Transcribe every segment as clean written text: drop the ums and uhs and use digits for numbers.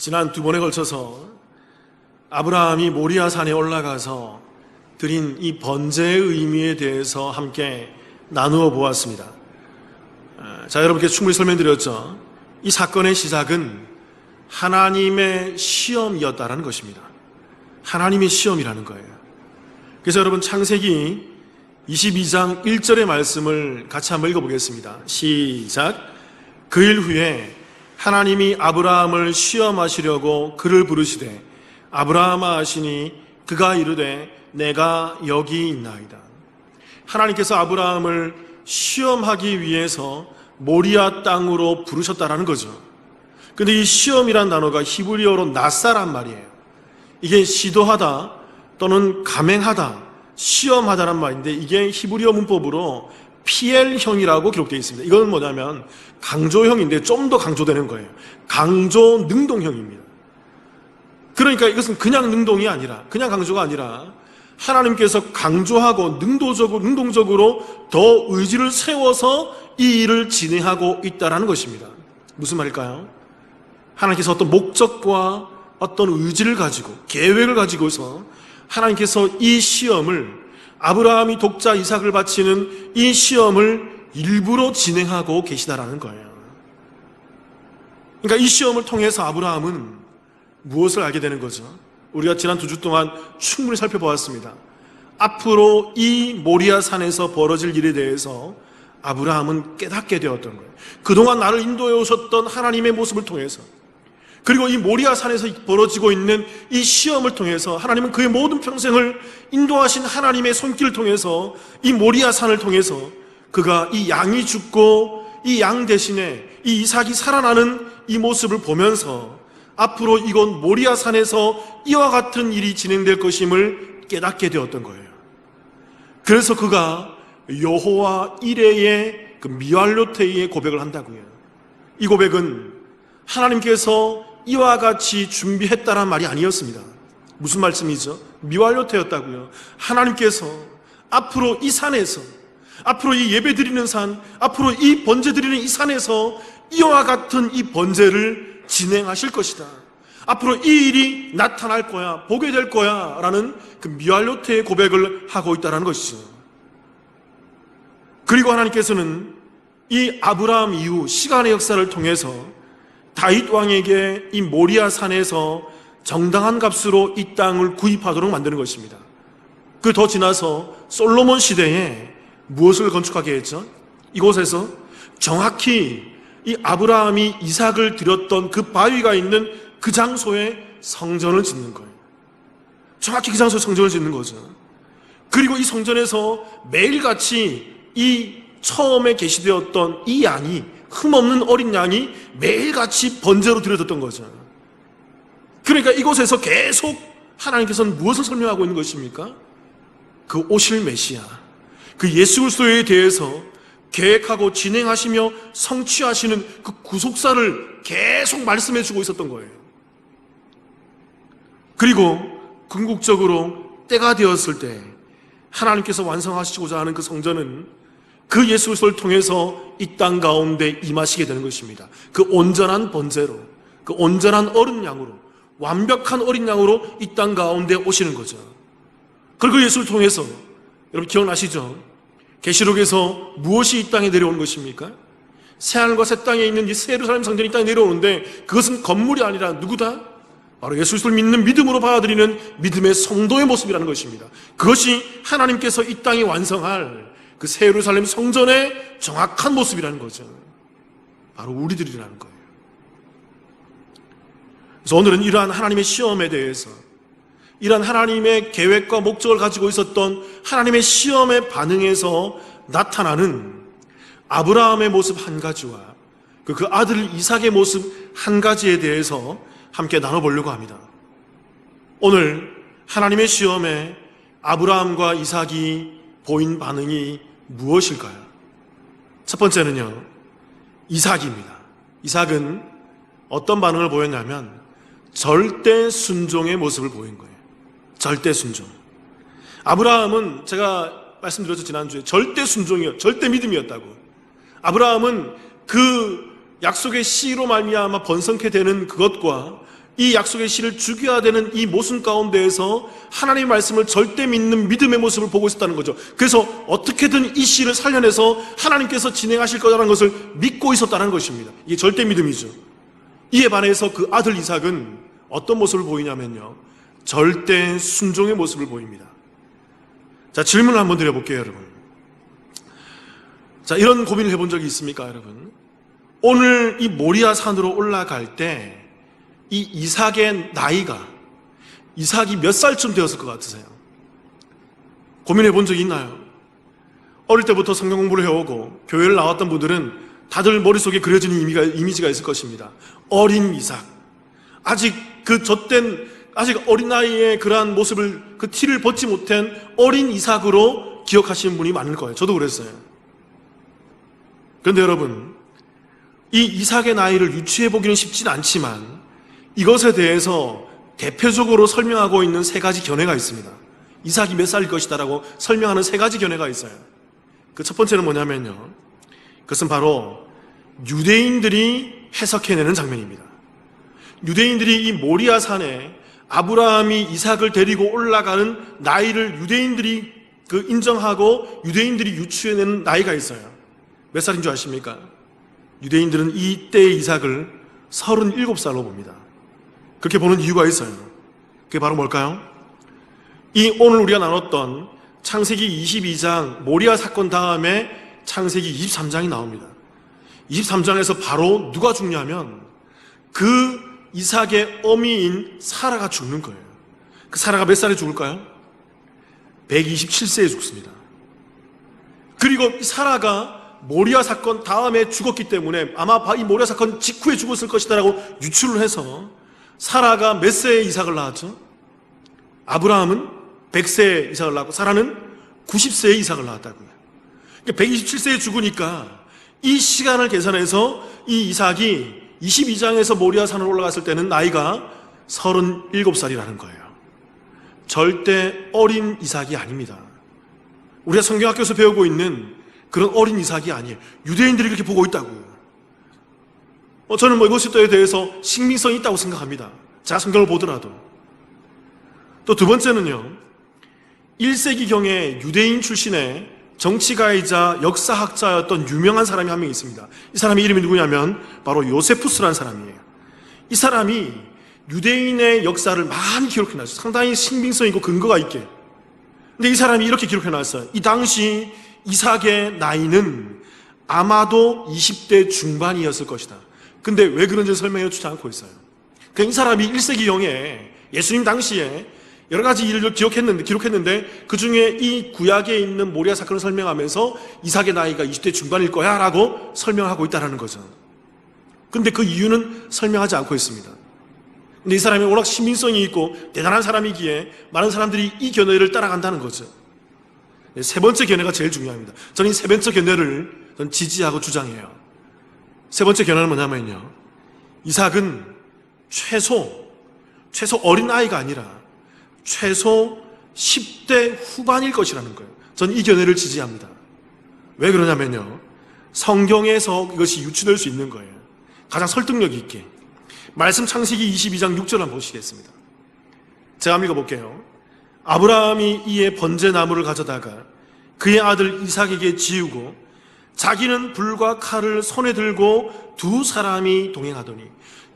지난 두 번에 걸쳐서 아브라함이 모리아 산에 올라가서 드린 이 번제의 의미에 대해서 함께 나누어 보았습니다. 자, 여러분께 충분히 설명드렸죠. 이 사건의 시작은 하나님의 시험이었다라는 것입니다. 하나님의 시험이라는 거예요. 그래서 여러분 창세기 22장 1절의 말씀을 같이 한번 읽어보겠습니다. 시작. 그 일 후에 하나님이 아브라함을 시험하시려고 그를 부르시되 아브라함아 하시니 그가 이르되 내가 여기 있나이다. 하나님께서 아브라함을 시험하기 위해서 모리아 땅으로 부르셨다라는 거죠. 근데 이 시험이란 단어가 히브리어로 나사란 말이에요. 이게 시도하다 또는 감행하다, 시험하다란 말인데 이게 히브리어 문법으로 PL형이라고 기록되어 있습니다. 이건 뭐냐면 강조형인데 좀 더 강조되는 거예요. 강조 능동형입니다. 그러니까 이것은 그냥 능동이 아니라, 그냥 강조가 아니라 하나님께서 강조하고 능동적으로 더 의지를 세워서 이 일을 진행하고 있다는 것입니다. 무슨 말일까요? 하나님께서 어떤 목적과 어떤 의지를 가지고 계획을 가지고서 하나님께서 이 시험을, 아브라함이 독자 이삭을 바치는 이 시험을 일부러 진행하고 계시다라는 거예요. 그러니까 이 시험을 통해서 아브라함은 무엇을 알게 되는 거죠? 우리가 지난 2주 동안 충분히 살펴보았습니다. 앞으로 이 모리아 산에서 벌어질 일에 대해서 아브라함은 깨닫게 되었던 거예요. 그동안 나를 인도해 오셨던 하나님의 모습을 통해서, 그리고 이 모리아 산에서 벌어지고 있는 이 시험을 통해서 하나님은 그의 모든 평생을 인도하신 하나님의 손길을 통해서 이 모리아 산을 통해서 그가 이 양이 죽고 이 양 대신에 이 이삭이 살아나는 이 모습을 보면서 앞으로 이곳 모리아 산에서 이와 같은 일이 진행될 것임을 깨닫게 되었던 거예요. 그래서 그가 여호와 이레의 그 미왈료테이의 고백을 한다고요. 이 고백은 하나님께서 이와 같이 준비했다란 말이 아니었습니다. 무슨 말씀이죠? 미완료되었다고요. 하나님께서 앞으로 이 산에서, 앞으로 이 예배 드리는 산, 앞으로 이 번제 드리는 이 산에서 이와 같은 이 번제를 진행하실 것이다. 앞으로 이 일이 나타날 거야, 보게 될 거야 라는 그 미완료태의 고백을 하고 있다는 것이죠. 그리고 하나님께서는 이 아브라함 이후 시간의 역사를 통해서 다윗 왕에게 이 모리아 산에서 정당한 값으로 이 땅을 구입하도록 만드는 것입니다. 그 더 지나서 솔로몬 시대에 무엇을 건축하게 했죠? 이곳에서 정확히 이 아브라함이 이삭을 드렸던 그 바위가 있는 그 장소에 성전을 짓는 거예요. 정확히 그 장소에 성전을 짓는 거죠. 그리고 이 성전에서 매일같이 이 처음에 계시되었던 이 양이, 흠없는 어린 양이 매일같이 번제로 드려졌던 거죠. 그러니까 이곳에서 계속 하나님께서는 무엇을 설명하고 있는 것입니까? 그 오실 메시아, 그 예수 그리스도에 대해서 계획하고 진행하시며 성취하시는 그 구속사를 계속 말씀해 주고 있었던 거예요. 그리고 궁극적으로 때가 되었을 때 하나님께서 완성하시고자 하는 그 성전은 그 예수 그리스도를 통해서 이 땅 가운데 임하시게 되는 것입니다. 그 온전한 번제로, 그 온전한 어린 양으로, 완벽한 어린 양으로 이 땅 가운데 오시는 거죠. 그리고 예수를 통해서, 여러분 기억나시죠? 계시록에서 무엇이 이 땅에 내려오는 것입니까? 새하늘과 새 땅에 있는 이 새 예루살렘 성전이 이 땅에 내려오는데 그것은 건물이 아니라 누구다? 바로 예수 그리스도를 믿는 믿음으로 받아들이는 믿음의 성도의 모습이라는 것입니다. 그것이 하나님께서 이 땅에 완성할 그 새 예루살렘 성전의 정확한 모습이라는 거죠. 바로 우리들이라는 거예요. 그래서 오늘은 이러한 하나님의 시험에 대해서, 이러한 하나님의 계획과 목적을 가지고 있었던 하나님의 시험에 반응해서 나타나는 아브라함의 모습 한 가지와 그 아들 이삭의 모습 한 가지에 대해서 함께 나눠보려고 합니다. 오늘 하나님의 시험에 아브라함과 이삭이 보인 반응이 무엇일까요? 첫 번째는요, 이삭입니다. 이삭은 어떤 반응을 보였냐면 절대 순종의 모습을 보인 거예요. 절대 순종. 아브라함은 제가 말씀드렸죠, 지난주에. 절대 순종이요, 절대 믿음이었다고. 아브라함은 그 약속의 씨로 말미암아 번성케 되는 그것과 이 약속의 씨를 죽여야 되는 이 모순 가운데에서 하나님의 말씀을 절대 믿는 믿음의 모습을 보고 있었다는 거죠. 그래서 어떻게든 이 씨를 살려내서 하나님께서 진행하실 거라는 것을 믿고 있었다는 것입니다. 이게 절대 믿음이죠. 이에 반해서 그 아들 이삭은 어떤 모습을 보이냐면요, 절대 순종의 모습을 보입니다. 자, 질문을 한번 드려볼게요, 여러분. 자, 이런 고민을 해본 적이 있습니까, 여러분? 오늘 이 모리아 산으로 올라갈 때 이 이삭의 나이가, 이삭이 몇 살쯤 되었을 것 같으세요? 고민해 본 적이 있나요? 어릴 때부터 성경 공부를 해오고 교회를 나왔던 분들은 다들 머릿속에 그려지는 이미지가 있을 것입니다. 어린 이삭, 아직 아직 어린 나이에 그러한 모습을, 그 티를 벗지 못한 어린 이삭으로 기억하시는 분이 많을 거예요. 저도 그랬어요. 그런데 여러분, 이 이삭의 나이를 유추해 보기는 쉽진 않지만 이것에 대해서 대표적으로 설명하고 있는 세 가지 견해가 있습니다. 이삭이 몇 살일 것이다라고 설명하는 세 가지 견해가 있어요. 그 첫 번째는 뭐냐면요, 그것은 바로 유대인들이 해석해내는 장면입니다. 유대인들이 이 모리아 산에 아브라함이 이삭을 데리고 올라가는 나이를 유대인들이 인정하고 유대인들이 유추해내는 나이가 있어요. 몇 살인 줄 아십니까? 유대인들은 이때의 이삭을 37살로 봅니다. 그렇게 보는 이유가 있어요. 그게 바로 뭘까요? 이 오늘 우리가 나눴던 창세기 22장 모리아 사건 다음에 창세기 23장이 나옵니다. 23장에서 바로 누가 죽냐면 그 이삭의 어미인 사라가 죽는 거예요. 그 사라가 몇 살에 죽을까요? 127세에 죽습니다. 그리고 이 사라가 모리아 사건 다음에 죽었기 때문에 아마 이 모리아 사건 직후에 죽었을 것이다라고 유추를 해서 사라가 몇 세에 이삭을 낳았죠? 아브라함은 100세에 이삭을 낳고 사라는 90세에 이삭을 낳았다고요. 127세에 죽으니까 이 시간을 계산해서 이 이삭이 22장에서 모리아 산으로 올라갔을 때는 나이가 37살이라는 거예요. 절대 어린 이삭이 아닙니다. 우리가 성경학교에서 배우고 있는 그런 어린 이삭이 아니에요. 유대인들이 그렇게 보고 있다고요. 저는 이것에 대해서 신빙성이 있다고 생각합니다. 제가 성경을 보더라도. 또 두 번째는요, 1세기경에 유대인 출신의 정치가이자 역사학자였던 유명한 사람이 한 명 있습니다. 이 사람의 이름이 누구냐면 바로 요세푸스라는 사람이에요. 이 사람이 유대인의 역사를 많이 기록해놨어요. 상당히 신빙성 있고 근거가 있게. 근데 이 사람이 이렇게 기록해놨어요. 이 당시 이삭의 나이는 아마도 20대 중반이었을 것이다. 근데 왜 그런지 설명해 주지 않고 있어요. 이 사람이 1세기경에 예수님 당시에 여러 가지 일을 기록했는데 그 중에 이 구약에 있는 모리아 사건을 설명하면서 이삭의 나이가 20대 중반일 거야 라고 설명하고 있다는 거죠. 근데 그 이유는 설명하지 않고 있습니다. 근데 이 사람이 워낙 신빙성이 있고 대단한 사람이기에 많은 사람들이 이 견해를 따라간다는 거죠. 세 번째 견해가 제일 중요합니다. 저는 이 세 번째 견해를 지지하고 주장해요. 세 번째 견해는 뭐냐면요, 이삭은 최소 어린아이가 아니라 최소 10대 후반일 것이라는 거예요. 저는 이 견해를 지지합니다. 왜 그러냐면요, 성경에서 이것이 유추될 수 있는 거예요. 가장 설득력 있게. 말씀 창세기 22장 6절 한번 보시겠습니다. 제가 한번 읽어볼게요. 아브라함이 이에 번제나무를 가져다가 그의 아들 이삭에게 지우고 자기는 불과 칼을 손에 들고 두 사람이 동행하더니,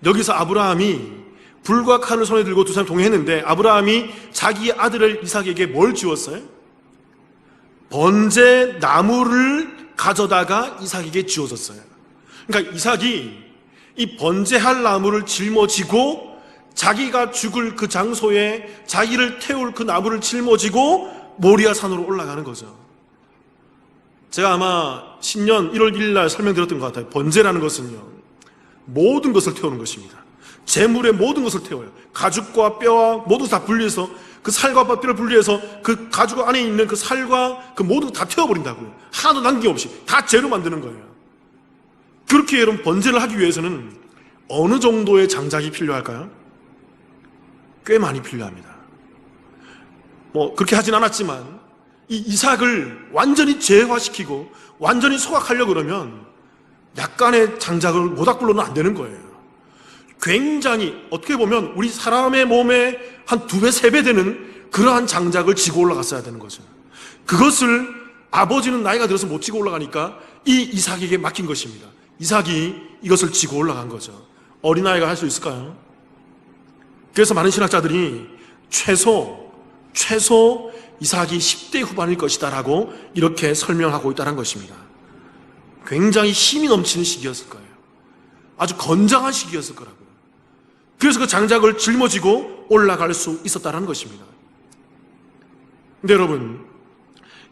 여기서 아브라함이 불과 칼을 손에 들고 두 사람이 동행했는데 아브라함이 자기 아들을 이삭에게 뭘 지웠어요? 번제나무를 가져다가 이삭에게 지워줬어요. 그러니까 이삭이 이 번제할 나무를 짊어지고 자기가 죽을 그 장소에 자기를 태울 그 나무를 짊어지고 모리아 산으로 올라가는 거죠. 제가 아마 신년 1월 1일 날 설명드렸던 것 같아요. 번제라는 것은요, 모든 것을 태우는 것입니다. 재물의 모든 것을 태워요. 가죽과 뼈와 모든 다 분리해서, 그 살과 뼈를 분리해서 그 가죽 안에 있는 그 살과 그 모든 다 태워버린다고요. 하나도 남김없이 다 재로 만드는 거예요. 그렇게 여러분 번제를 하기 위해서는 어느 정도의 장작이 필요할까요? 꽤 많이 필요합니다. 그렇게 하진 않았지만 이 이삭을 완전히 제화시키고 완전히 소각하려고 그러면 약간의 장작을 모닥불로는 안 되는 거예요. 굉장히 어떻게 보면 우리 사람의 몸에 한 2배, 3배 되는 그러한 장작을 지고 올라갔어야 되는 거죠. 그것을 아버지는 나이가 들어서 못 지고 올라가니까 이 이삭에게 맡긴 것입니다. 이삭이 이것을 지고 올라간 거죠. 어린아이가 할 수 있을까요? 그래서 많은 신학자들이 최소 이삭이 10대 후반일 것이다 라고 이렇게 설명하고 있다는 것입니다. 굉장히 힘이 넘치는 시기였을 거예요. 아주 건장한 시기였을 거라고요. 그래서 그 장작을 짊어지고 올라갈 수 있었다는 것입니다. 근데 여러분,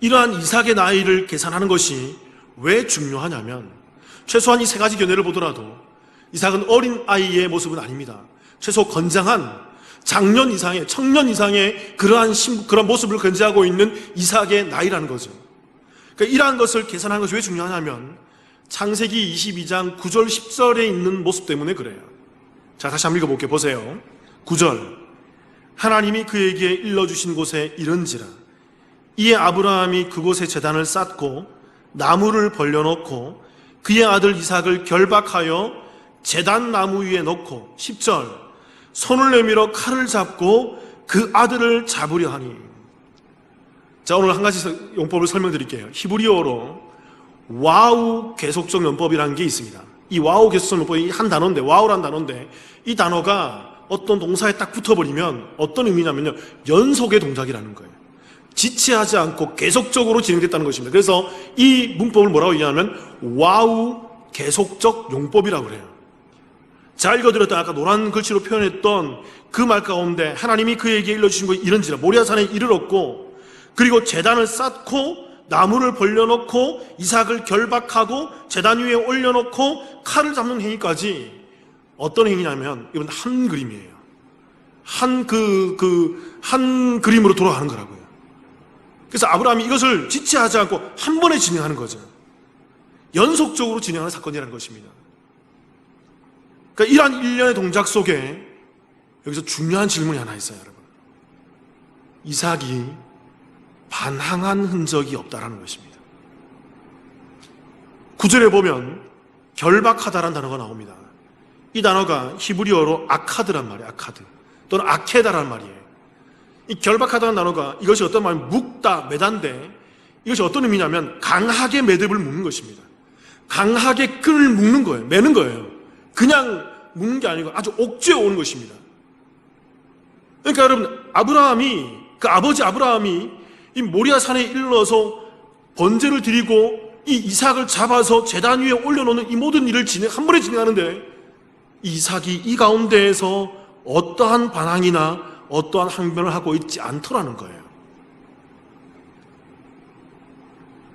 이러한 이삭의 나이를 계산하는 것이 왜 중요하냐면, 최소한 이 3가지 견해를 보더라도 이삭은 어린 아이의 모습은 아닙니다. 최소 건장한 장년 이상의, 청년 이상의 그러한 모습을 견지하고 있는 이삭의 나이라는 거죠. 그러니까 이러한 것을 계산하는 것이 왜 중요하냐면 창세기 22장 9절 10절에 있는 모습 때문에 그래요. 자, 다시 한번 읽어볼게요. 보세요. 9절. 하나님이 그에게 일러주신 곳에 이른지라. 이에 아브라함이 그곳에 제단을 쌓고 나무를 벌려놓고 그의 아들 이삭을 결박하여 제단 나무 위에 놓고 10절. 손을 내밀어 칼을 잡고 그 아들을 잡으려 하니. 자, 오늘 한 가지 용법을 설명드릴게요. 히브리어로 와우 계속적 용법이라는 게 있습니다. 이 와우 계속적 용법이 한 단어인데, 와우란 단어인데, 이 단어가 어떤 동사에 딱 붙어버리면 어떤 의미냐면요, 연속의 동작이라는 거예요. 지체하지 않고 계속적으로 진행됐다는 것입니다. 그래서 이 문법을 뭐라고 얘기하냐면 와우 계속적 용법이라고 그래요. 자, 읽어드렸던 아까 노란 글씨로 표현했던 그 말 가운데 하나님이 그에게 일러주신 것이 이른지라. 모리아산에 이르렀고, 그리고 제단을 쌓고 나무를 벌려놓고 이삭을 결박하고 제단 위에 올려놓고 칼을 잡는 행위까지 어떤 행위냐면 이건 한 그림이에요. 한 그림으로 돌아가는 거라고요. 그래서 아브라함이 이것을 지체하지 않고 한 번에 진행하는 거죠. 연속적으로 진행하는 사건이라는 것입니다. 그러니까 이러한 일련의 동작 속에 여기서 중요한 질문이 하나 있어요, 여러분. 이삭이 반항한 흔적이 없다라는 것입니다. 9절에 보면 결박하다라는 단어가 나옵니다. 이 단어가 히브리어로 아카드란 말이에요. 아카드 또는 아케다라는 말이에요. 이 결박하다는 단어가 이것이 어떤 말이냐면 묶다, 매단데 이것이 어떤 의미냐면 강하게 매듭을 묶는 것입니다. 강하게 끈을 묶는 거예요. 매는 거예요. 그냥 묶는 게 아니고 아주 옥죄어 오는 것입니다. 그러니까 여러분, 그 아버지 아브라함이 이 모리아 산에 이르러서 번제를 드리고 이 이삭을 잡아서 제단 위에 올려놓는 이 모든 일을 한 번에 진행하는데 이삭이 이 가운데에서 어떠한 반항이나 어떠한 항변을 하고 있지 않더라는 거예요.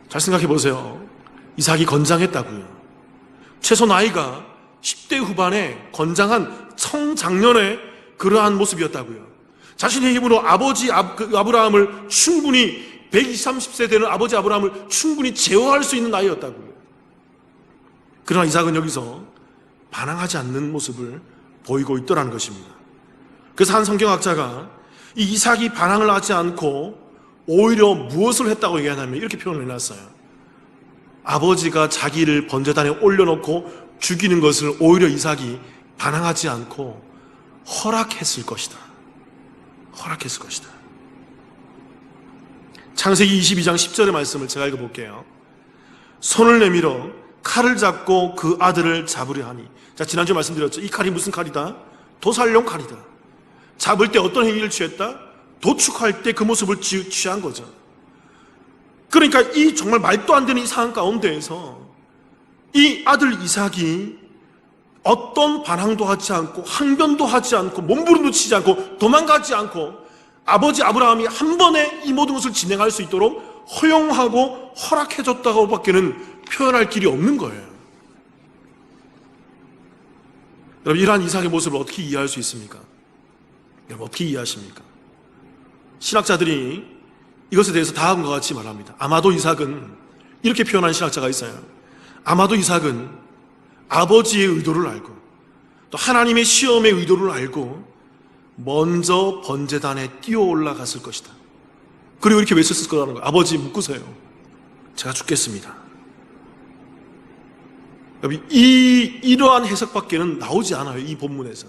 잘 생각해 보세요. 이삭이 건장했다고요. 최소 나이가 10대 후반의 건장한 청장년의 그러한 모습이었다고요. 자신의 힘으로 아버지 아브라함을 충분히 120, 30세 되는 아버지 아브라함을 충분히 제어할 수 있는 나이였다고요. 그러나 이삭은 여기서 반항하지 않는 모습을 보이고 있더라는 것입니다. 그래서 한 성경학자가 이 이삭이 반항을 하지 않고 오히려 무엇을 했다고 얘기하냐면 이렇게 표현을 해놨어요. 아버지가 자기를 번제단에 올려놓고 죽이는 것을 오히려 이삭이 반항하지 않고 허락했을 것이다. 허락했을 것이다. 창세기 22장 10절의 말씀을 제가 읽어볼게요. 손을 내밀어 칼을 잡고 그 아들을 잡으려 하니. 자, 지난주에 말씀드렸죠. 이 칼이 무슨 칼이다? 도살용 칼이다. 잡을 때 어떤 행위를 취했다? 도축할 때 그 모습을 취한 거죠. 그러니까 이 정말 말도 안 되는 이 상황 가운데에서 이 아들 이삭이 어떤 반항도 하지 않고 항변도 하지 않고 몸부림도 치지 않고 도망가지 않고 아버지 아브라함이 한 번에 이 모든 것을 진행할 수 있도록 허용하고 허락해줬다고 밖에는 표현할 길이 없는 거예요. 여러분, 이러한 이삭의 모습을 어떻게 이해할 수 있습니까? 여러분, 어떻게 이해하십니까? 신학자들이 이것에 대해서 다음과 같이 말합니다. 아마도 이삭은, 이렇게 표현한 신학자가 있어요. 아마도 이삭은 아버지의 의도를 알고 또 하나님의 시험의 의도를 알고 먼저 번제단에 뛰어 올라갔을 것이다. 그리고 이렇게 외쳤을 거라는 거예요. 아버지, 묶으세요. 제가 죽겠습니다. 이러한 해석밖에는 나오지 않아요, 이 본문에서.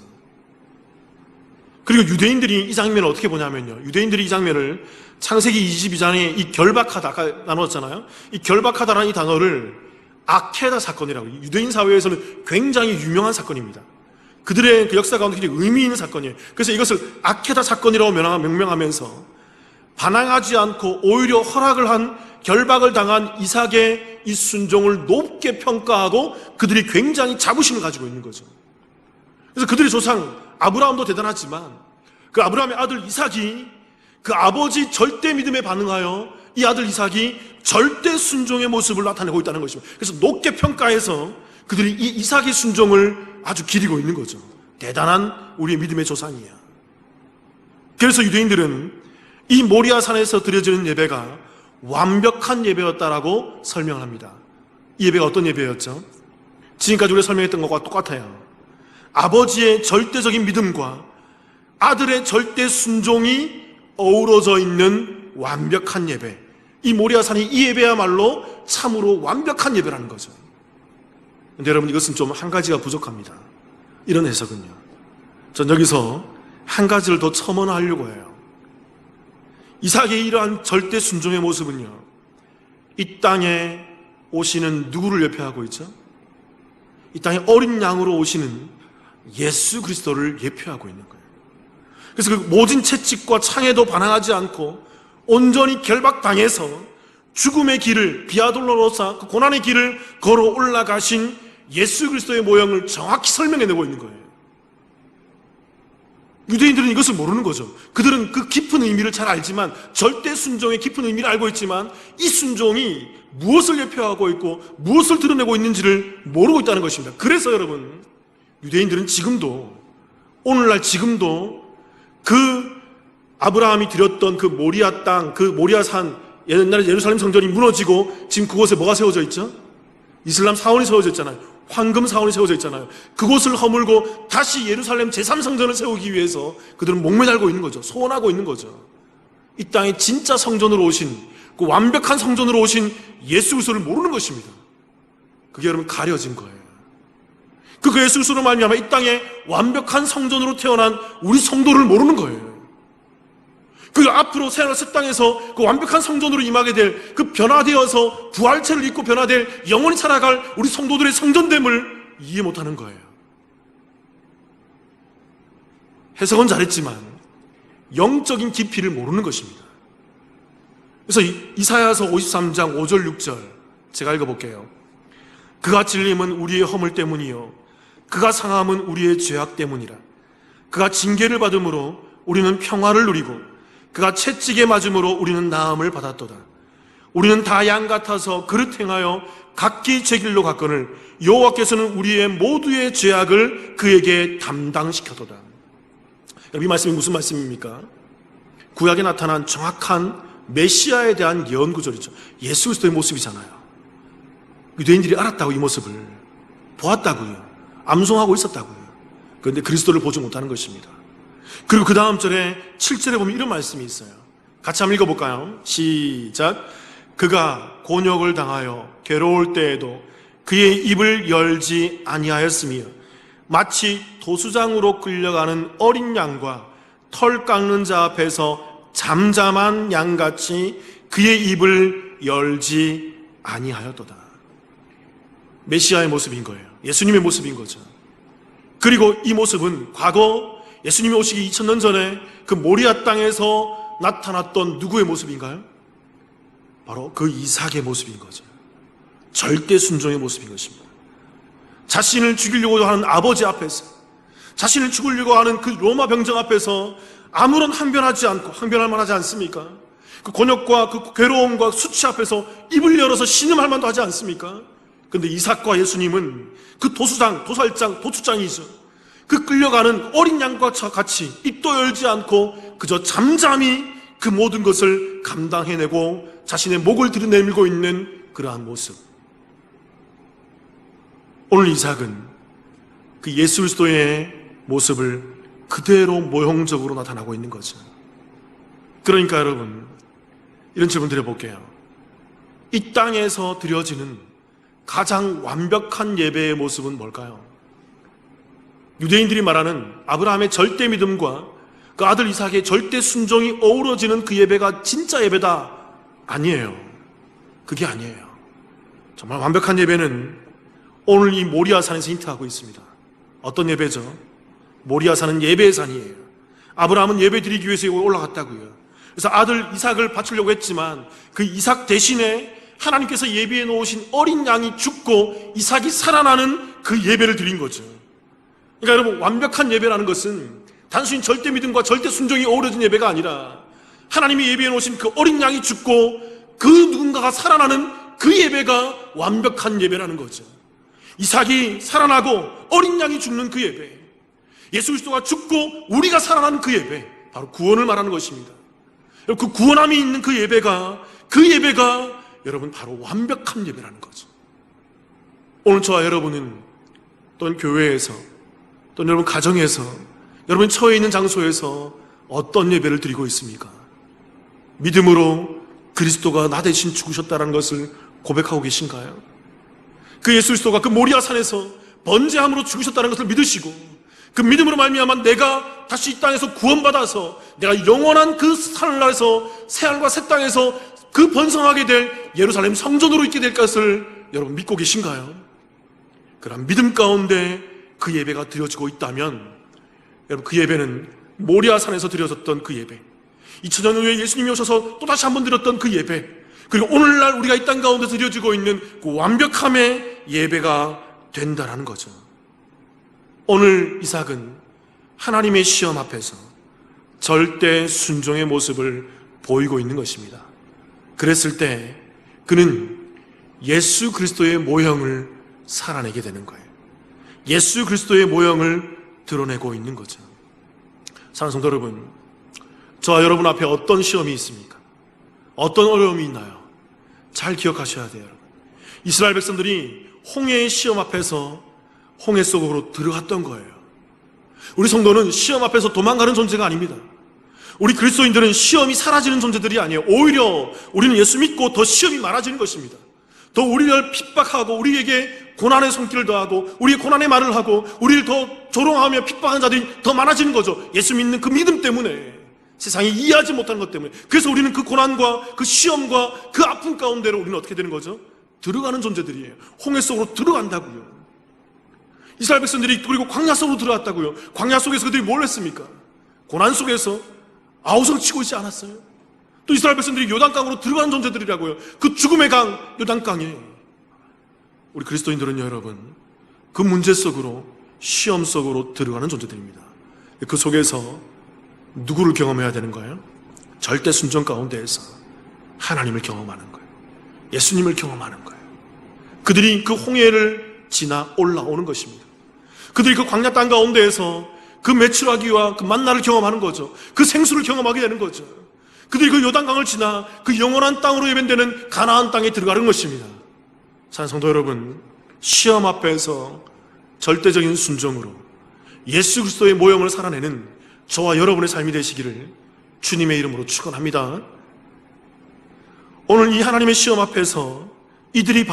그리고 유대인들이 이 장면을 어떻게 보냐면요, 유대인들이 이 장면을 창세기 22장에 이 결박하다, 아까 나눴잖아요. 이 결박하다라는 이 단어를 아케다 사건이라고, 유대인 사회에서는 굉장히 유명한 사건입니다. 그들의 그 역사 가운데 굉장히 의미 있는 사건이에요. 그래서 이것을 아케다 사건이라고 명명하면서 반항하지 않고 오히려 허락을 한, 결박을 당한 이삭의 이 순종을 높게 평가하고 그들이 굉장히 자부심을 가지고 있는 거죠. 그래서 그들의 조상 아브라함도 대단하지만 그 아브라함의 아들 이삭이 그 아버지 절대 믿음에 반응하여 이 아들 이삭이 절대 순종의 모습을 나타내고 있다는 것입니다. 그래서 높게 평가해서 그들이 이 이삭의 순종을 아주 기리고 있는 거죠. 대단한 우리의 믿음의 조상이야. 그래서 유대인들은 이 모리아 산에서 드려지는 예배가 완벽한 예배였다라고 설명을 합니다. 이 예배가 어떤 예배였죠? 지금까지 우리가 설명했던 것과 똑같아요. 아버지의 절대적인 믿음과 아들의 절대 순종이 어우러져 있는 완벽한 예배. 이 모리아산이 이 예배야말로 참으로 완벽한 예배라는 거죠. 근데 여러분, 이것은 좀 한 가지가 부족합니다. 이런 해석은요, 전 여기서 한 가지를 더 첨언하려고 해요. 이삭의 이러한 절대 순종의 모습은요, 이 땅에 오시는 누구를 예표하고 있죠? 이 땅에 어린 양으로 오시는 예수 그리스도를 예표하고 있는 거예요. 그래서 그 모진 채찍과 창에도 반항하지 않고 온전히 결박당해서 죽음의 길을, 비아돌로로사 그 고난의 길을 걸어 올라가신 예수 그리스도의 모형을 정확히 설명해내고 있는 거예요. 유대인들은 이것을 모르는 거죠. 그들은 그 깊은 의미를 잘 알지만, 절대 순종의 깊은 의미를 알고 있지만 이 순종이 무엇을 예표하고 있고 무엇을 드러내고 있는지를 모르고 있다는 것입니다. 그래서 여러분, 유대인들은 지금도, 오늘날 지금도 그 아브라함이 드렸던 그 모리아 땅, 그 모리아 산, 옛날에 예루살렘 성전이 무너지고 지금 그곳에 뭐가 세워져 있죠? 이슬람 사원이 세워져 있잖아요. 황금 사원이 세워져 있잖아요. 그곳을 허물고 다시 예루살렘 제3성전을 세우기 위해서 그들은 목매달고 있는 거죠. 소원하고 있는 거죠. 이 땅에 진짜 성전으로 오신, 그 완벽한 성전으로 오신 예수 그리스도를 모르는 것입니다. 그게 여러분 가려진 거예요. 그 예수 그리스도로 말미암아 이 땅에 완벽한 성전으로 태어난 우리 성도를 모르는 거예요. 그 앞으로 새 땅에서 그 완벽한 성전으로 임하게 될, 그 변화되어서 부활체를 입고 변화될, 영원히 살아갈 우리 성도들의 성전됨을 이해 못하는 거예요. 해석은 잘했지만 영적인 깊이를 모르는 것입니다. 그래서 이사야서 53장 5절 6절 제가 읽어볼게요. 그가 찔림은 우리의 허물 때문이요 그가 상함은 우리의 죄악 때문이라. 그가 징계를 받음으로 우리는 평화를 누리고 그가 채찍에 맞음으로 우리는 나음을 받았도다. 우리는 다 양 같아서 그릇 행하여 각기 제 길로 갔거늘 여호와께서는 우리의 모두의 죄악을 그에게 담당시켰도다. 이 말씀이 무슨 말씀입니까? 구약에 나타난 정확한 메시아에 대한 예언 구절이죠. 예수 그리스도의 모습이잖아요. 유대인들이 알았다고, 이 모습을 보았다고요. 암송하고 있었다고요. 그런데 그리스도를 보지 못하는 것입니다. 그리고 그 다음 절에 7절에 보면 이런 말씀이 있어요. 같이 한번 읽어볼까요? 시작. 그가 곤욕을 당하여 괴로울 때에도 그의 입을 열지 아니하였으며 마치 도수장으로 끌려가는 어린 양과 털 깎는 자 앞에서 잠잠한 양같이 그의 입을 열지 아니하였도다. 메시아의 모습인 거예요. 예수님의 모습인 거죠. 그리고 이 모습은 과거 예수님이 오시기 2000년 전에 그 모리아 땅에서 나타났던 누구의 모습인가요? 바로 그 이삭의 모습인 거죠. 절대 순종의 모습인 것입니다. 자신을 죽이려고 하는 아버지 앞에서, 자신을 죽이려고 하는 그 로마 병정 앞에서 아무런 항변하지 않고, 항변할 만하지 않습니까? 그 곤욕과 그 괴로움과 수치 앞에서 입을 열어서 신음할 만도 하지 않습니까? 그런데 이삭과 예수님은 그 도살장, 도주장이죠. 그 끌려가는 어린 양과 같이 입도 열지 않고 그저 잠잠히 그 모든 것을 감당해내고 자신의 목을 들이내밀고 있는 그러한 모습. 오늘 이삭은 그 예수 그리스도의 모습을 그대로 모형적으로 나타나고 있는 거죠. 그러니까 여러분, 이런 질문 드려볼게요. 이 땅에서 드려지는 가장 완벽한 예배의 모습은 뭘까요? 유대인들이 말하는 아브라함의 절대 믿음과 그 아들 이삭의 절대 순종이 어우러지는 그 예배가 진짜 예배다. 아니에요. 그게 아니에요. 정말 완벽한 예배는 오늘 이 모리아산에서 힌트하고 있습니다. 어떤 예배죠? 모리아산은 예배의 산이에요. 아브라함은 예배 드리기 위해서 올라갔다고요. 그래서 아들 이삭을 바치려고 했지만 그 이삭 대신에 하나님께서 예비해 놓으신 어린 양이 죽고 이삭이 살아나는 그 예배를 드린 거죠. 그러니까 여러분, 완벽한 예배라는 것은 단순히 절대 믿음과 절대 순종이 어우러진 예배가 아니라 하나님이 예비해 놓으신 그 어린 양이 죽고 그 누군가가 살아나는 그 예배가 완벽한 예배라는 거죠. 이삭이 살아나고 어린 양이 죽는 그 예배, 예수 그리스도가 죽고 우리가 살아나는 그 예배, 바로 구원을 말하는 것입니다. 그 구원함이 있는 그 예배가 여러분 바로 완벽한 예배라는 거죠. 오늘 저와 여러분은 또는 교회에서 또는 여러분 가정에서 여러분 처해 있는 장소에서 어떤 예배를 드리고 있습니까? 믿음으로 그리스도가 나 대신 죽으셨다는 것을 고백하고 계신가요? 그 예수 그리스도가 그 모리아산에서 번제함으로 죽으셨다는 것을 믿으시고 그 믿음으로 말미암아 내가 다시 이 땅에서 구원받아서 내가 영원한 그 하늘나라에서 새하늘과 새 땅에서 그 번성하게 될 예루살렘 성전으로 있게 될 것을 여러분 믿고 계신가요? 그런 믿음 가운데 그 예배가 드려지고 있다면 여러분 그 예배는 모리아산에서 드려졌던 그 예배, 2000년 후에 예수님이 오셔서 또 다시 한번 드렸던 그 예배, 그리고 오늘날 우리가 이 땅 가운데서 드려지고 있는 그 완벽함의 예배가 된다라는 거죠. 오늘 이삭은 하나님의 시험 앞에서 절대 순종의 모습을 보이고 있는 것입니다. 그랬을 때 그는 예수 그리스도의 모형을 살아내게 되는 거예요. 예수 그리스도의 모형을 드러내고 있는 거죠. 사랑하는 성도 여러분, 저와 여러분 앞에 어떤 시험이 있습니까? 어떤 어려움이 있나요? 잘 기억하셔야 돼요. 이스라엘 백성들이 홍해의 시험 앞에서 홍해 속으로 들어갔던 거예요. 우리 성도는 시험 앞에서 도망가는 존재가 아닙니다. 우리 그리스도인들은 시험이 사라지는 존재들이 아니에요. 오히려 우리는 예수 믿고 더 시험이 많아지는 것입니다. 더 우리를 핍박하고 우리에게 고난의 손길을 더하고 우리의 고난의 말을 하고 우리를 더 조롱하며 핍박하는 자들이 더 많아지는 거죠. 예수 믿는 그 믿음 때문에, 세상이 이해하지 못하는 것 때문에. 그래서 우리는 그 고난과 그 시험과 그 아픔 가운데로 우리는 어떻게 되는 거죠? 들어가는 존재들이에요. 홍해 속으로 들어간다고요. 이스라엘 백성들이 그리고 광야 속으로 들어갔다고요. 광야 속에서 그들이 뭘 했습니까? 고난 속에서 아우성 치고 있지 않았어요? 또 이스라엘 백성들이 요단강으로 들어가는 존재들이라고요. 그 죽음의 강 요단강에 우리 그리스도인들은 여러분 그 문제 속으로, 시험 속으로 들어가는 존재들입니다. 그 속에서 누구를 경험해야 되는 거예요? 절대 순종 가운데에서 하나님을 경험하는 거예요. 예수님을 경험하는 거예요. 그들이 그 홍해를 지나 올라오는 것입니다. 그들이 그 광야 땅 가운데에서 그 메추라기와 그 만나를 경험하는 거죠. 그 생수를 경험하게 되는 거죠. 그들이 그 요단강을 지나 그 영원한 땅으로 예배되는 가나안 땅에 들어가는 것입니다. 사랑하는 성도 여러분, 시험 앞에서 절대적인 순종으로 예수 그리스도의 모형을 살아내는 저와 여러분의 삶이 되시기를 주님의 이름으로 축원합니다. 오늘 이 하나님의 시험 앞에서 이들이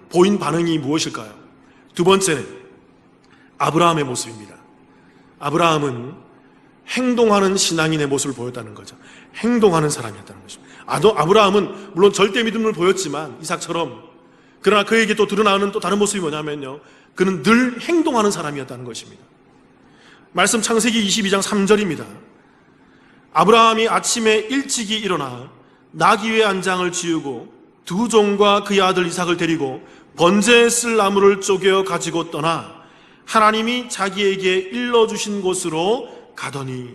보인 반응이 무엇일까요? 두 번째는 아브라함의 모습입니다. 아브라함은 행동하는 신앙인의 모습을 보였다는 거죠. 행동하는 사람이었다는 것입니다. 아브라함은 물론 절대 믿음을 보였지만 이삭처럼, 그러나 그에게 또 드러나는 또 다른 모습이 뭐냐면요, 그는 늘 행동하는 사람이었다는 것입니다. 말씀 창세기 22장 3절입니다. 아브라함이 아침에 일찍이 일어나 나귀의 안장을 지우고 두 종과 그의 아들 이삭을 데리고 번제에 쓸 나무를 쪼개어 가지고 떠나 하나님이 자기에게 일러주신 곳으로 가더니,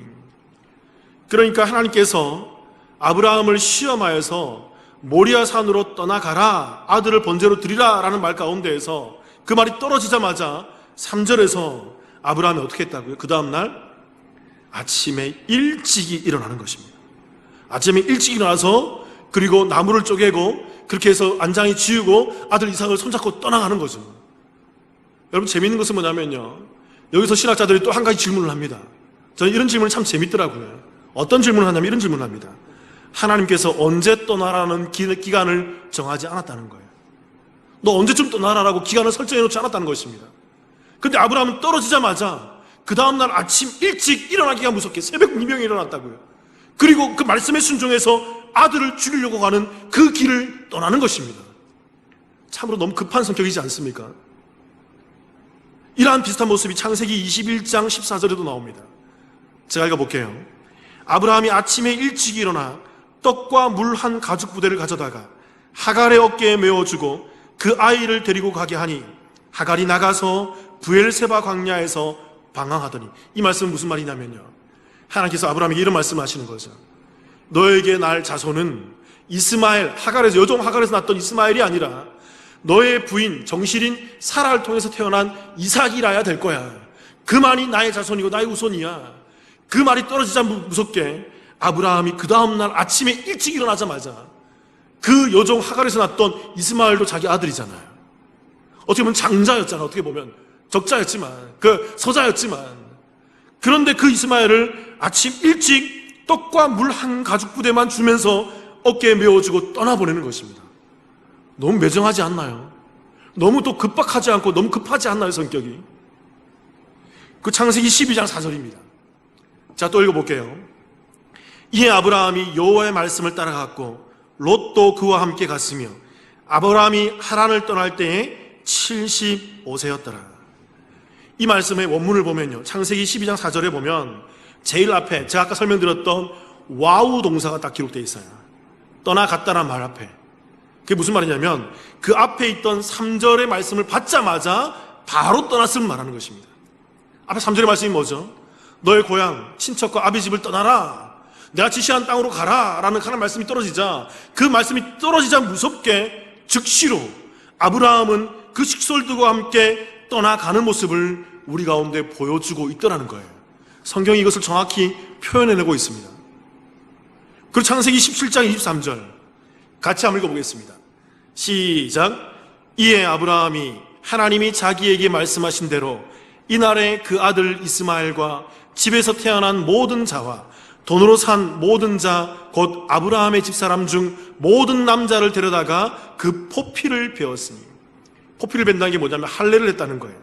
그러니까 하나님께서 아브라함을 시험하여서 모리아산으로 떠나가라, 아들을 번제로 드리라 라는 말 가운데에서 그 말이 떨어지자마자 3절에서 아브라함이 어떻게 했다고요? 그 다음날 아침에 일찍이 일어나는 것입니다. 아침에 일찍 일어나서 그리고 나무를 쪼개고 그렇게 해서 안장이 지우고 아들 이삭을 손잡고 떠나가는 거죠. 여러분, 재미있는 것은 뭐냐면요, 여기서 신학자들이 또 한 가지 질문을 합니다. 저는 이런 질문이 참 재밌더라고요. 어떤 질문을 하냐면 이런 질문을 합니다. 하나님께서 언제 떠나라는 기간을 정하지 않았다는 거예요. 너 언제쯤 떠나라라고 기간을 설정해 놓지 않았다는 것입니다. 그런데 아브라함은 떨어지자마자 그 다음날 아침 일찍 일어나기가 무섭게 새벽 미명에 일어났다고요. 그리고 그 말씀에 순종해서 아들을 죽이려고 가는 그 길을 떠나는 것입니다. 참으로 너무 급한 성격이지 않습니까? 이러한 비슷한 모습이 창세기 21장 14절에도 나옵니다. 제가 읽어볼게요. 아브라함이 아침에 일찍 일어나 떡과 물 한 가죽 부대를 가져다가 하갈의 어깨에 메어주고 그 아이를 데리고 가게 하니 하갈이 나가서 부엘세바 광야에서 방황하더니, 이 말씀은 무슨 말이냐면요, 하나님께서 아브라함에게 이런 말씀을 하시는 거죠. 너에게 날 자손은 이스마엘, 하갈에서, 여종 하갈에서 낳았던 이스마엘이 아니라 너의 부인 정실인 사라를 통해서 태어난 이삭이라야 될 거야. 그만이 나의 자손이고 나의 후손이야. 그 말이 떨어지자 무섭게 아브라함이 그 다음날 아침에 일찍 일어나자마자 그 여종 하갈에서 낳았던 이스마엘도 자기 아들이잖아요. 어떻게 보면 장자였잖아요. 어떻게 보면 적자였지만, 서자였지만, 그런데 그 이스마엘을 아침 일찍 떡과 물 한 가죽 부대만 주면서 어깨에 메어주고 떠나보내는 것입니다. 너무 매정하지 않나요? 너무 또 급박하지 않고 너무 급하지 않나요, 성격이? 그 창세기 12장 4절입니다. 자, 또 읽어볼게요. 이에 아브라함이 여호와의 말씀을 따라갔고 롯도 그와 함께 갔으며 아브라함이 하란을 떠날 때에 75세였더라. 이 말씀의 원문을 보면요, 창세기 12장 4절에 보면 제일 앞에 제가 아까 설명드렸던 와우 동사가 딱 기록되어 있어요. 떠나갔다란 말 앞에. 그게 무슨 말이냐면 그 앞에 있던 3절의 말씀을 받자마자 바로 떠났음을 말하는 것입니다. 앞에 3절의 말씀이 뭐죠? 너의 고향, 친척과 아비 집을 떠나라, 내가 지시한 땅으로 가라 라는 하나님의 말씀이 떨어지자, 그 말씀이 떨어지자 무섭게 즉시로 아브라함은 그 식솔들과 함께 떠나가는 모습을 우리 가운데 보여주고 있더라는 거예요. 성경이 이것을 정확히 표현해내고 있습니다. 그리고 창세기 17장 23절 같이 한번 읽어보겠습니다. 시작. 이에 아브라함이 하나님이 자기에게 말씀하신 대로 이날에 그 아들 이스마엘과 집에서 태어난 모든 자와 돈으로 산 모든 자 곧 아브라함의 집사람 중 모든 남자를 데려다가 그 포피를 베었으니, 포피를 벤다는 게 뭐냐면 할례를 했다는 거예요.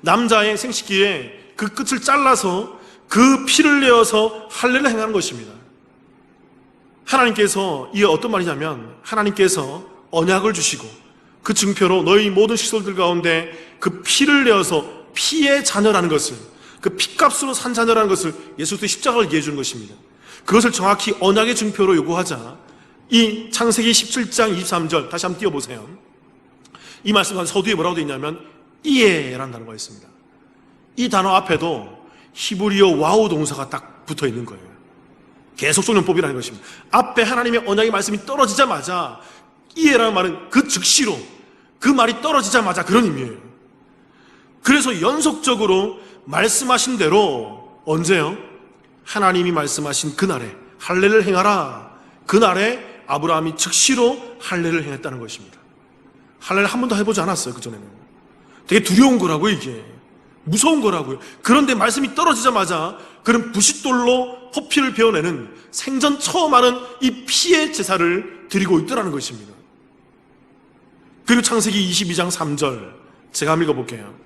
남자의 생식기에 그 끝을 잘라서 그 피를 내어서 할례를 행하는 것입니다. 하나님께서, 이게 어떤 말이냐면 하나님께서 언약을 주시고 그 증표로 너희 모든 식솔들 가운데 그 피를 내어서 피의 자녀라는 것을, 그 피값으로 산 자녀라는 것을 예수 그리스도의 십자가를 얘기해 주는 것입니다. 그것을 정확히 언약의 증표로 요구하자 이 창세기 17장 23절 다시 한번 띄워보세요. 이 말씀은 서두에 뭐라고 되어 있냐면 이에라는 단어가 있습니다. 이 단어 앞에도 히브리어 와우 동사가 딱 붙어 있는 거예요. 계속적용법이라는 것입니다. 앞에 하나님의 언약의 말씀이 떨어지자마자 이에라는 말은 그 즉시로, 그 말이 떨어지자마자 그런 의미예요. 그래서 연속적으로 말씀하신 대로 언제요? 하나님이 말씀하신 그날에 할례를 행하라. 그날에 아브라함이 즉시로 할례를 행했다는 것입니다. 할례를 한 번도 해보지 않았어요. 그전에는 되게 두려운 거라고요. 이게 무서운 거라고요. 그런데 말씀이 떨어지자마자 그런 부싯돌로 포피를 베어내는 생전 처음 하는 이 피의 제사를 드리고 있더라는 것입니다. 그리고 창세기 22장 3절 제가 한번 읽어볼게요.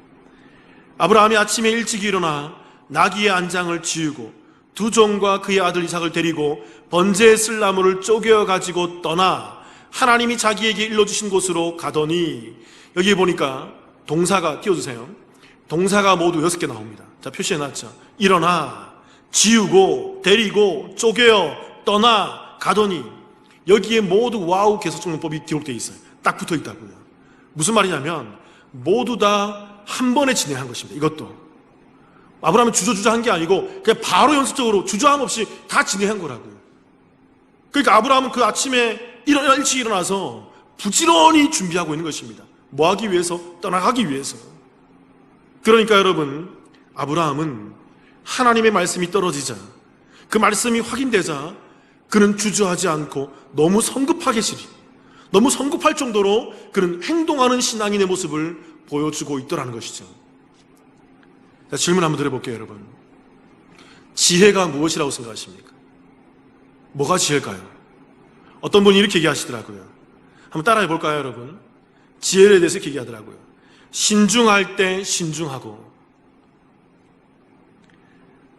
아브라함이 아침에 일찍 일어나 나귀의 안장을 지우고 두 종과 그의 아들 이삭을 데리고 번제에 쓸 나무를 쪼개어 가지고 떠나 하나님이 자기에게 일러주신 곳으로 가더니, 여기 보니까 동사가 띄워주세요. 동사가 모두 6개 나옵니다. 자, 표시해놨죠. 일어나, 지우고, 데리고, 쪼개어, 떠나, 가더니, 여기에 모두 와우 계속적용법이 기록되어 있어요. 딱 붙어 있다고요. 무슨 말이냐면 모두 다 한 번에 진행한 것입니다. 이것도 아브라함이 주저주저 한 게 아니고 그냥 바로 연습적으로 주저함 없이 다 진행한 거라고요. 그러니까 아브라함은 그 아침에 일찍 일어나서 부지런히 준비하고 있는 것입니다. 뭐 하기 위해서? 떠나가기 위해서. 그러니까 여러분, 아브라함은 하나님의 말씀이 떨어지자, 그 말씀이 확인되자 그는 주저하지 않고 너무 성급하게 너무 성급할 정도로 그는 행동하는 신앙인의 모습을 보여주고 있더라는 것이죠. 자, 질문 한번 드려볼게요, 여러분. 지혜가 무엇이라고 생각하십니까? 뭐가 지혜일까요? 어떤 분이 이렇게 얘기하시더라고요. 한번 따라해 볼까요, 여러분? 지혜에 대해서 이렇게 얘기하더라고요. 신중할 때 신중하고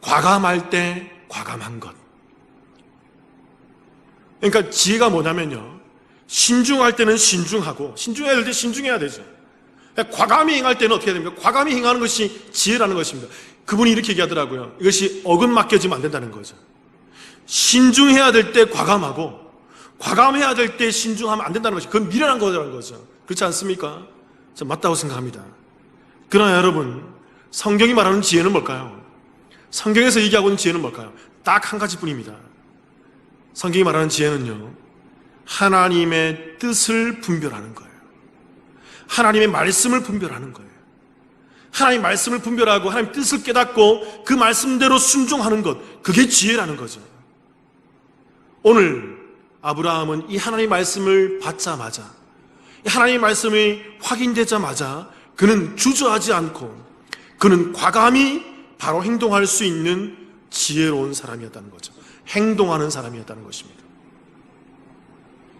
과감할 때 과감한 것. 그러니까 지혜가 뭐냐면요, 신중할 때는 신중하고, 신중해야 될 때 신중해야 되죠. 그러니까 과감히 행할 때는 어떻게 해야 됩니까? 과감히 행하는 것이 지혜라는 것입니다. 그분이 이렇게 얘기하더라고요. 이것이 어긋맞게지면 안 된다는 거죠. 신중해야 될 때 과감하고 과감해야 될 때 신중하면 안 된다는 것이, 그건 미련한 거라는 거죠. 그렇지 않습니까? 저 맞다고 생각합니다. 그러나 여러분, 성경이 말하는 지혜는 뭘까요? 성경에서 얘기하고 있는 지혜는 뭘까요? 딱 한 가지뿐입니다. 성경이 말하는 지혜는요, 하나님의 뜻을 분별하는 거예요. 하나님의 말씀을 분별하는 거예요. 하나님의 말씀을 분별하고 하나님의 뜻을 깨닫고 그 말씀대로 순종하는 것, 그게 지혜라는 거죠. 오늘 아브라함은 이 하나님의 말씀을 받자마자, 이 하나님의 말씀이 확인되자마자 그는 주저하지 않고 그는 과감히 바로 행동할 수 있는 지혜로운 사람이었다는 거죠. 행동하는 사람이었다는 것입니다.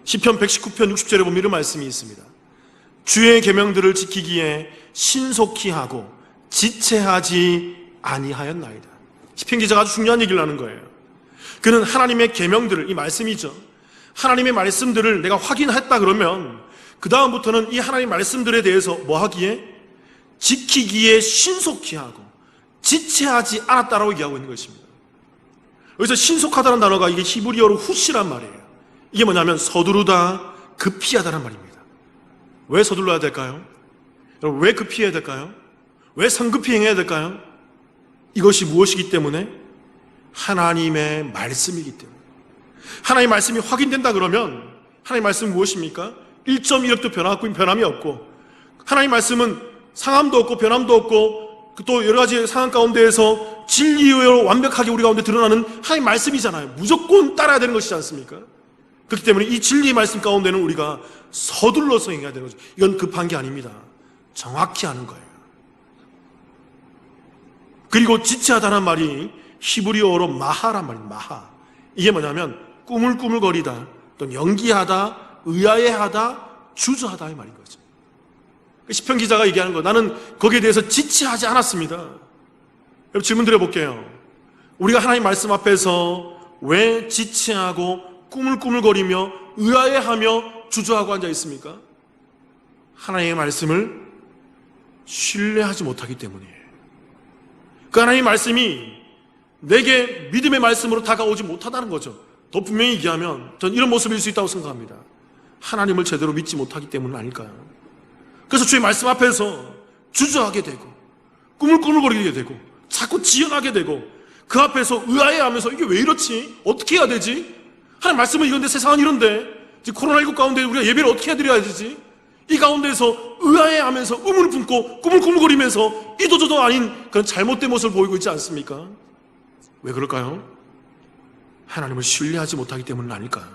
시편 119편 60절에 보면 이런 말씀이 있습니다. 주의 계명들을 지키기에 신속히 하고 지체하지 아니하였나이다. 시편 기자가 아주 중요한 얘기를 하는 거예요. 그는 하나님의 계명들을, 이 말씀이죠, 하나님의 말씀들을 내가 확인했다 그러면 그 다음부터는 이 하나님의 말씀들에 대해서 뭐 하기에? 지키기에 신속히 하고 지체하지 않았다라고 얘기하고 있는 것입니다. 여기서 신속하다는 단어가 이게 히브리어로 후시란 말이에요. 이게 뭐냐면 서두르다, 급히하다는 말입니다. 왜 서둘러야 될까요? 여러분, 왜 급히해야 될까요? 왜 성급히 행해야 될까요? 이것이 무엇이기 때문에? 하나님의 말씀이기 때문에. 하나님의 말씀이 확인된다 그러면 하나님의 말씀은 무엇입니까? 1.1획도 변함이 없고, 하나님의 말씀은 상함도 없고 변함도 없고 또 여러 가지 상황 가운데에서 진리로 완벽하게 우리 가운데 드러나는 하나님의 말씀이잖아요. 무조건 따라야 되는 것이지 않습니까? 그렇기 때문에 이 진리의 말씀 가운데는 우리가 서둘러서 행해야 되는 거죠. 이건 급한 게 아닙니다. 정확히 하는 거예요. 그리고 지체하다는 말이 히브리어로 마하란 말입니다. 마하. 이게 뭐냐면 꾸물꾸물거리다, 또 연기하다, 의아해하다, 주저하다의 말인 거죠. 시편 기자가 얘기하는 거, 나는 거기에 대해서 지체하지 않았습니다. 여러분, 질문 드려볼게요. 우리가 하나님 말씀 앞에서 왜 지체하고 꾸물꾸물거리며 의아해하며 주저하고 앉아 있습니까? 하나님의 말씀을 신뢰하지 못하기 때문이에요. 그 하나님의 말씀이 내게 믿음의 말씀으로 다가오지 못하다는 거죠. 더 분명히 얘기하면 전 이런 모습일 수 있다고 생각합니다. 하나님을 제대로 믿지 못하기 때문 아닐까요? 그래서 주의 말씀 앞에서 주저하게 되고 꾸물꾸물거리게 되고 자꾸 지연하게 되고 그 앞에서 의아해하면서 이게 왜 이렇지? 어떻게 해야 되지? 하나님 말씀은 이건데 세상은 이런데 지금 코로나19 가운데 우리가 예배를 어떻게 해드려야 되지? 이 가운데서 의아해하면서 의문을 품고 꾸물꾸물거리면서 이도저도 아닌 그런 잘못된 모습을 보이고 있지 않습니까? 왜 그럴까요? 하나님을 신뢰하지 못하기 때문은 아닐까요?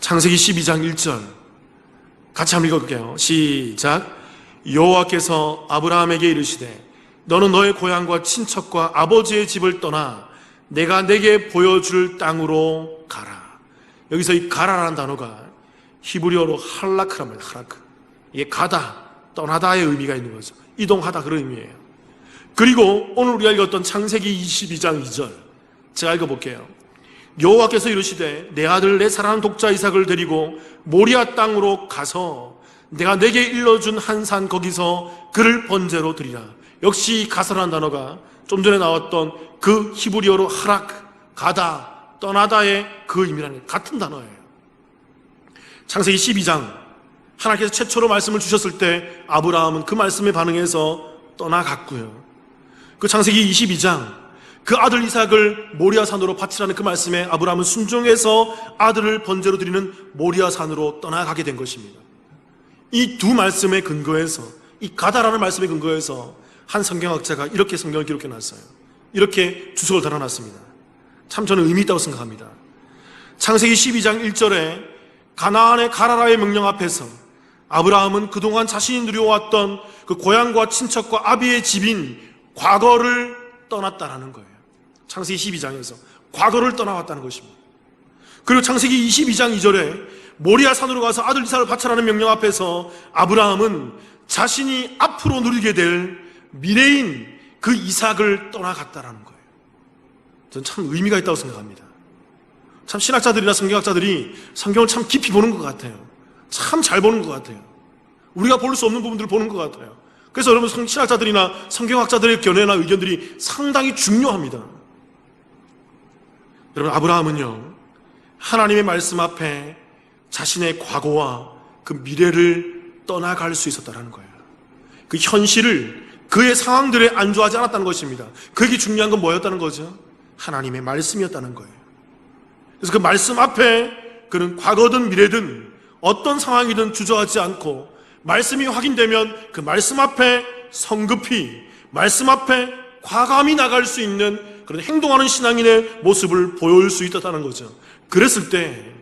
창세기 12장 1절 같이 한번 읽어볼게요. 시작. 여호와께서 아브라함에게 이르시되 너는 너의 고향과 친척과 아버지의 집을 떠나 내가 내게 보여줄 땅으로 가라. 여기서 이 가라라는 단어가 히브리어로 할라크란 말이에요. 할라크. 이게 가다, 떠나다의 의미가 있는 거죠. 이동하다, 그런 의미예요. 그리고 오늘 우리가 읽었던 창세기 22장 2절 제가 읽어볼게요. 여호와께서 이르시되 내 아들 내 사랑하는 독자 이삭을 데리고 모리아 땅으로 가서 내가 내게 일러준 한 산 거기서 그를 번제로 드리라. 역시 가서라는 단어가 좀 전에 나왔던 그 히브리어로 하락, 가다, 떠나다의 그 의미라는 같은 단어예요. 창세기 12장 하나님께서 최초로 말씀을 주셨을 때 아브라함은 그 말씀에 반응해서 떠나갔고요. 그 창세기 22장 그 아들 이삭을 모리아 산으로 바치라는 그 말씀에 아브라함은 순종해서 아들을 번제로 드리는 모리아 산으로 떠나가게 된 것입니다. 이 두 말씀의 근거에서, 이 가다라는 말씀의 근거에서 한 성경학자가 이렇게 성경을 기록해 놨어요. 이렇게 주석을 달아놨습니다. 참 저는 의미 있다고 생각합니다. 창세기 12장 1절에 가나안의 가라라의 명령 앞에서 아브라함은 그동안 자신이 누려왔던 그 고향과 친척과 아비의 집인 과거를 떠났다라는 거예요. 창세기 12장에서 과거를 떠나왔다는 것입니다. 그리고 창세기 22장 2절에 모리아 산으로 가서 아들 이삭을 바쳐라는 명령 앞에서 아브라함은 자신이 앞으로 누리게 될 미래인 그 이삭을 떠나갔다라는 거예요. 저는 참 의미가 있다고 생각합니다. 참 신학자들이나 성경학자들이 성경을 참 깊이 보는 것 같아요. 참 잘 보는 것 같아요. 우리가 볼 수 없는 부분들을 보는 것 같아요. 그래서 여러분 신학자들이나 성경학자들의 견해나 의견들이 상당히 중요합니다. 여러분 아브라함은요, 하나님의 말씀 앞에 자신의 과거와 그 미래를 떠나갈 수 있었다는 거예요. 그 현실을 그의 상황들에 안주하지 않았다는 것입니다. 그게 중요한 건 뭐였다는 거죠? 하나님의 말씀이었다는 거예요. 그래서 그 말씀 앞에 그는 과거든 미래든 어떤 상황이든 주저하지 않고 말씀이 확인되면 그 말씀 앞에 성급히 말씀 앞에 과감히 나갈 수 있는 그런 행동하는 신앙인의 모습을 보여줄 수 있었다는 거죠. 그랬을 때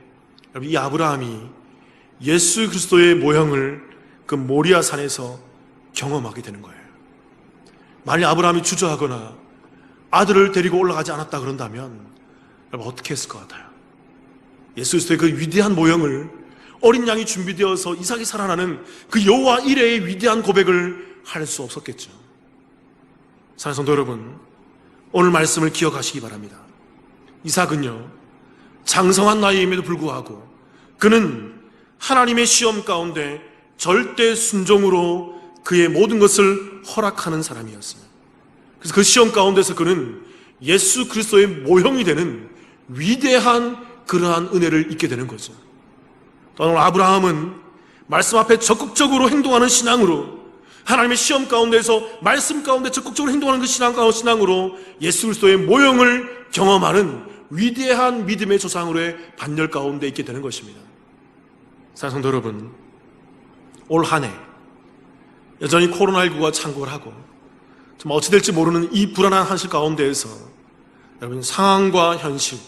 이 아브라함이 예수 그리스도의 모형을 그 모리아 산에서 경험하게 되는 거예요. 만약 아브라함이 주저하거나 아들을 데리고 올라가지 않았다 그런다면 여러분 어떻게 했을 것 같아요? 예수 그리스도의 그 위대한 모형을 어린 양이 준비되어서 이삭이 살아나는 그 여호와 이레의 위대한 고백을 할 수 없었겠죠. 사랑하는 성도 여러분, 오늘 말씀을 기억하시기 바랍니다. 이삭은요, 장성한 나이임에도 불구하고 그는 하나님의 시험 가운데 절대 순종으로 그의 모든 것을 허락하는 사람이었습니다. 그래서 그 시험 가운데서 그는 예수 그리스도의 모형이 되는 위대한 그러한 은혜를 잊게 되는 거죠. 또한 오늘 아브라함은 말씀 앞에 적극적으로 행동하는 신앙으로, 하나님의 시험 가운데서 말씀 가운데 적극적으로 행동하는 그 신앙으로 예수 그리스도의 모형을 경험하는 위대한 믿음의 조상으로의 반열 가운데 있게 되는 것입니다. 사랑하는 성도 여러분, 올 한 해 여전히 코로나19가 창궐 하고 정말 어찌 될지 모르는 이 불안한 한실 가운데에서 여러분 상황과 현실,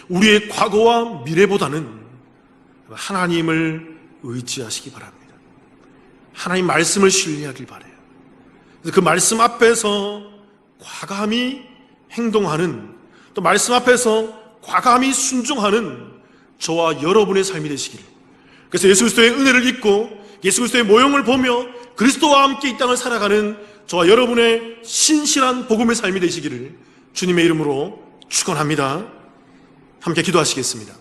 우리의 과거와 미래보다는 하나님을 의지하시기 바랍니다. 하나님 말씀을 신뢰하길 바라요. 그래서 그 말씀 앞에서 과감히 행동하는, 또 말씀 앞에서 과감히 순종하는 저와 여러분의 삶이 되시기를. 그래서 예수 그리스도의 은혜를 잊고 예수 그리스도의 모형을 보며 그리스도와 함께 이 땅을 살아가는 저와 여러분의 신실한 복음의 삶이 되시기를 주님의 이름으로 축원합니다. 함께 기도하시겠습니다.